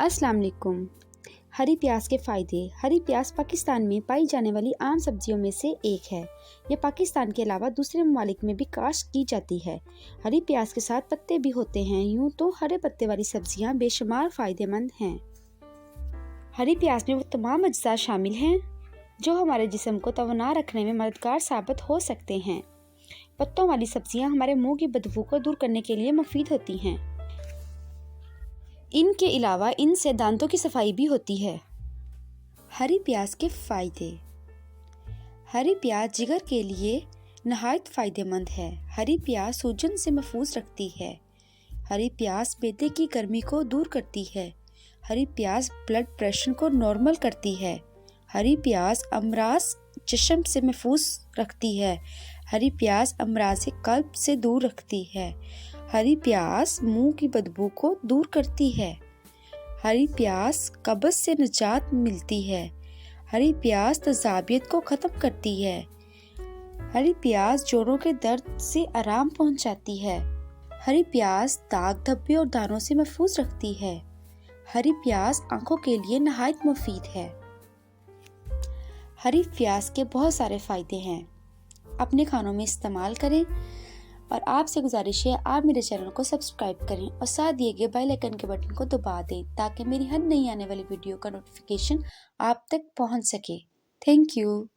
अस्सलाम वालेकुम। हरी प्याज के फ़ायदे। हरी प्याज पाकिस्तान में पाई जाने वाली आम सब्जियों में से एक है। ये पाकिस्तान के अलावा दूसरे ममालिक में भी काश्त की जाती है। हरी प्याज के साथ पत्ते भी होते हैं। यूँ तो हरे पत्ते वाली सब्जियां बेशुमार फ़ायदेमंद हैं। हरी प्याज में वो तमाम अज्जा शामिल हैं जो हमारे जिस्म को तवाना रखने में मददगार साबित हो सकते हैं। पत्तों वाली सब्जियां हमारे मुंह की बदबू को दूर करने के लिए मुफीद होती हैं। इनके अलावा इनसे दांतों की सफाई भी होती है। हरी प्याज के फ़ायदे। हरी प्याज जिगर के लिए नहायत फ़ायदेमंद है। हरी प्याज सूजन से महफूज रखती है। हरी प्याज मैदे की गर्मी को दूर करती है। हरी प्याज ब्लड प्रेशर को नॉर्मल करती है। हरी प्याज अमराज जिस्म से महफूज रखती है। हरी प्याज अमराज कल्ब से दूर रखती है। हरी प्याज मुंह की बदबू को दूर करती है। हरी प्याज कब्ज़ से निजात मिलती है। हरी प्याज तजाबियत को ख़त्म करती है। हरी प्याज जोड़ों के दर्द से आराम पहुंचाती है। हरी प्याज दाग धब्बे और दानों से महफूज रखती है। हरी प्याज आंखों के लिए नहायत मुफीद है। हरी प्याज के बहुत सारे फ़ायदे हैं। अपने खानों में इस्तेमाल करें और आपसे गुजारिश है आप मेरे चैनल को सब्सक्राइब करें और साथ दिए गए बेल आइकन के बटन को दबा दें ताकि मेरी हर नई आने वाली वीडियो का नोटिफिकेशन आप तक पहुंच सके। Thank you.